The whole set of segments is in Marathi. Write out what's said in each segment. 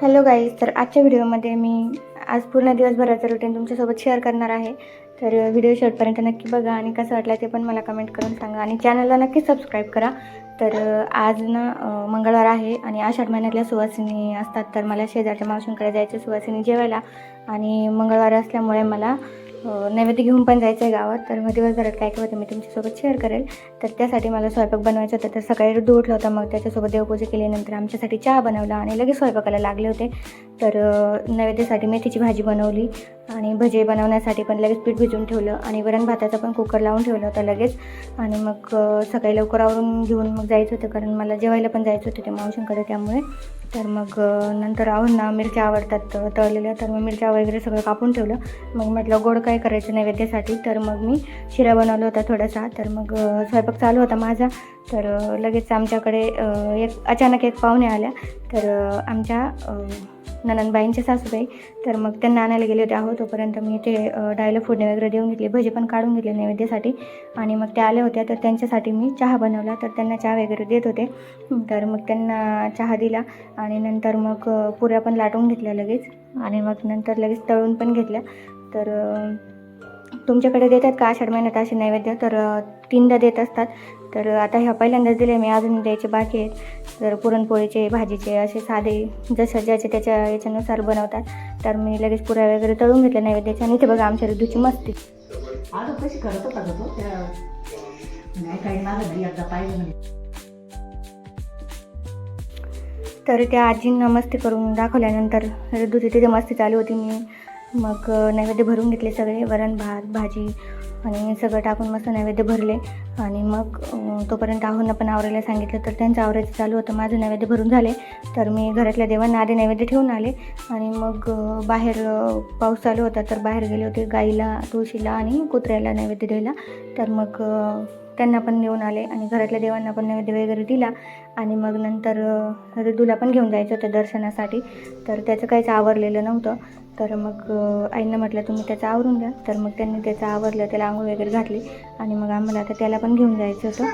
हॅलो गाईज, तर आजच्या व्हिडिओमध्ये मी आज पूर्ण दिवसभराचं रुटीन तुमच्यासोबत शेअर करणार आहे. तर व्हिडिओ शेवटपर्यंत नक्की बघा आणि कसं वाटलं ते पण मला कमेंट करून सांगा आणि चॅनलला नक्की सबस्क्राईब करा. तर आज ना मंगळवार आहे आणि आषाढ महिन्यातल्या सुवासिनी असतात. तर मला शेजारच्या मावशींकडे जायचं सुवासिनी जेवायला आणि मंगळवार असल्यामुळे मला नैवेद्य घेऊन पण जायचं आहे गावात. तर मग दिवसभरात काय काय होतं मी तुमच्यासोबत शेअर करेल. तर त्यासाठी मला स्वयंपाक बनवायचा होता. तर सकाळी ऋतू उठला होता, मग त्याच्यासोबत देवपूजा केल्यानंतर आमच्यासाठी चहा बनवला आणि लगेच स्वयंपाकाला लागले होते. तर नैवेद्यासाठी मेथीची भाजी बनवली आणि भजे बनवण्यासाठी पण लगेच पीठ भिजवून ठेवलं आणि वरण भाताचा पण कुकर लावून ठेवलं होतं लगेच. आणि मग सकाळी लवकर आवरून घेऊन मग जायचं होतं, कारण मला जेवायला पण जायचं होतं ते मावशींकडे त्यामुळे. तर मग नंतर ना मिरच्या आवडतात तळलेल्या, तर मग मिरच्या वगैरे सगळं कापून ठेवलं. मग म्हटलं गोड काय करायचं नैवेद्यासाठी, तर मग मी शिरा बनवला होता थोडासा. तर मग स्वयंपाक चालू होता माझा. तर लगेच आमच्याकडे अचानक एक पाहुणे आल्या. तर आमच्या ननंदबाईंच्या सासूबाई, तर मग त्यांना आणायला गेले होते आहो. तोपर्यंत मी ते डाळीला फोडणी वगैरे देऊन घेतली, भजी पण काढून घेतले नैवेद्यासाठी. आणि मग त्या आल्या होत्या, तर त्यांच्यासाठी मी चहा बनवला. तर त्यांना चहा वगैरे देत होते. तर मग त्यांना चहा दिला आणि नंतर मग पुऱ्या पण लाटून घेतल्या लगेच आणि मग नंतर लगेच तळून पण घेतल्या. तर तुमच्याकडे देतात का आषाढ महिन्यात असे नैवेद्य? तर 3दा देत असतात. तर आता ह्या पहिल्यांदाच दिले मी, अजून द्यायचे बाकी आहेत. तर पुरणपोळीचे, भाजीचे असे साधे जसं ज्याचे त्याच्या याच्यानुसार बनवतात. तर मी लगेच पुऱ्या वगैरे तळून घेतल्या नैवेद्याच्या. आणि इथे बघा आमच्या ऋतूची मस्ती. कशी करत होता तो नाही काही माझं नाही एकदा पाहिजे. तर त्या आजींना मस्ती करून दाखवल्यानंतर ऋतूची तिथे मस्ती चालू होती. मी मग नैवेद्य भरून घेतले सगळे, वरण भात भाजी आणि सगळं टाकून मस्त नैवेद्य भरले. आणि मग तोपर्यंत आहोंना पण आवरायला सांगितलं. तर त्यांचं आवरायचं चालू होतं. माझं नैवेद्य भरून झाले. तर मी घरातल्या देवांना आधी नैवेद्य ठेवून आले आणि मग बाहेर पाऊस चालू होता, तर बाहेर गेले होते गाईला, तुळशीला आणि कुत्र्याला नैवेद्य द्यायला. तर मग त्यांना पण नेऊन आले आणि घरातल्या देवांना पण नैवेद्य वगैरे दिला. आणि मग नंतर ऋतूला पण घेऊन जायचं होतं दर्शनासाठी. तर त्याचं काहीच आवरलेलं नव्हतं. तर मग आईंना म्हटलं तुम्ही त्याचं आवरून द्या. तर मग त्यांनी त्याचं आवरलं, त्याला आंघोळ वगैरे घातली आणि मग आम्हाला आता त्याला पण घेऊन जायचं होतं.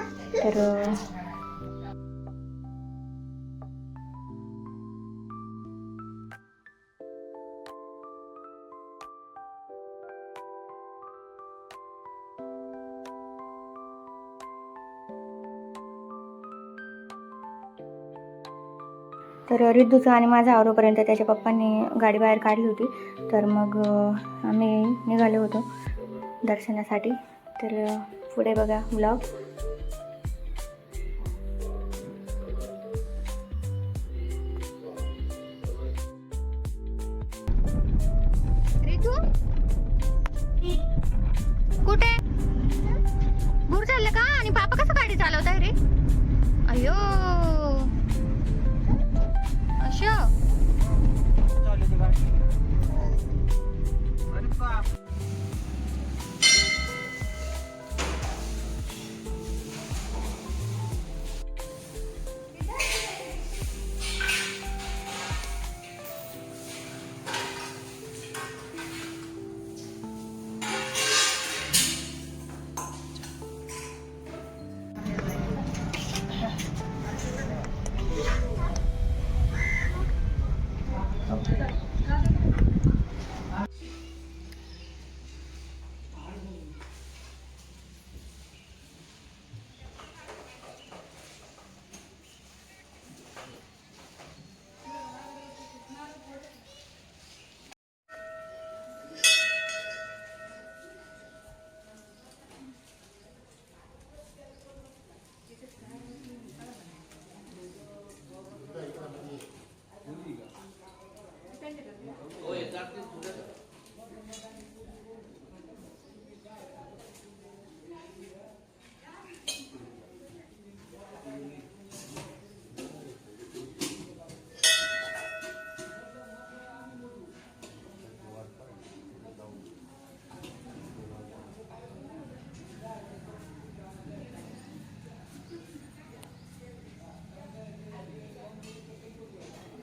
तर रिद्धूचं आणि माझं आवरोपर्यंत त्याच्या पप्पांनी गाडी बाहेर काढली होती. तर मग आम्ही निघालो होतो दर्शनासाठी. तर पुढे बघा ब्लॉग. कुठे भूर चाललं का? आणि पापा कसं गाडी चालवताय रे? अयो अशा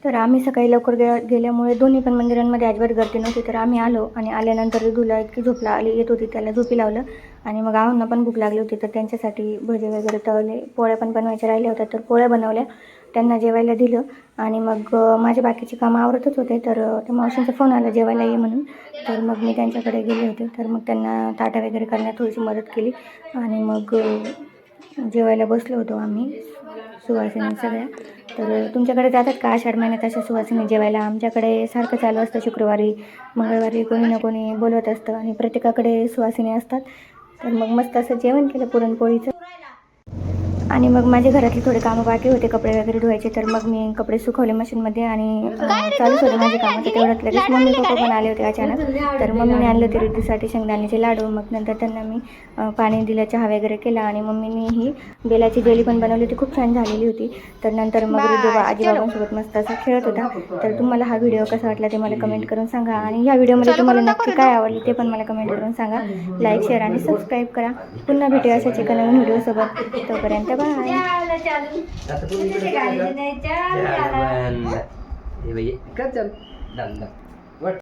तर आम्ही सकाळी लवकर गेल्यामुळे दोन्ही पण मंदिरांमध्ये अजिबात गर्दी नव्हती. तर आम्ही आलो आणि आल्यानंतर ऋतूला इतकी झोप येत होती, त्याला झोपी लावलं. आणि मग आहोंना पण भूक लागली होती, तर त्यांच्यासाठी भजे वगैरे तळले. पोळ्या पण बनवायच्या राहिल्या होत्या, तर पोळ्या बनवल्या. त्यांना जेवायला दिलं आणि मग माझे बाकीचे कामं आवरतच होते. तर त्या मावशींचा फोन आला जेवायला ये म्हणून. तर मग मी त्यांच्याकडे गेले होते. तर मग त्यांना ताटा वगैरे करण्यात थोडीशी मदत केली आणि मग जेवायला बसलो होतो आम्ही सुवासिनी सगळ्या. तर तुमच्याकडे जातात का आषाढ महिन्यात अशा सुवासिनी जेवायला? आमच्याकडे सारखं चालू असतं, शुक्रवारी मंगळवारी कोणी ना कोणी बोलवत असतं आणि प्रत्येकाकडे सुवासिनी असतात. तर मग मस्त असं जेवण केलं पुरणपोळीचं. आणि मग माझे घरातले थोडे कामं बाकी होते, कपडे वगैरे धुवायचे. तर मग मी कपडे सुकवले मशीनमध्ये आणि चालूच होते माझे कामं. तर तेवढ्यात लगेच मम्मी पप्पा पण आले होते अचानक. तर मम्मीने आणलं होते रिद्धीसाठी शेंगदाण्याचे लाडू. मग नंतर त्यांना मी पाणी दिलं, चहा वगैरे केला आणि मम्मीने ही बेलाची जेली पण बनवली होती, खूप छान झालेली होती. तर नंतर मग रिद्धू आजीबाबांसोबत मस्त असा खेळत होता. तर तुम्हाला हा व्हिडिओ कसा वाटला ते मला कमेंट करून सांगा आणि ह्या व्हिडिओमध्ये तुम्हाला नक्की काय आवडले ते पण मला कमेंट करून सांगा. लाईक, शेअर आणि सबस्क्राईब करा. पुन्हा भेटूया अशाच एका नवीन व्हिडिओसोबत. तोपर्यंत बाय. आता तुम्ही इकडे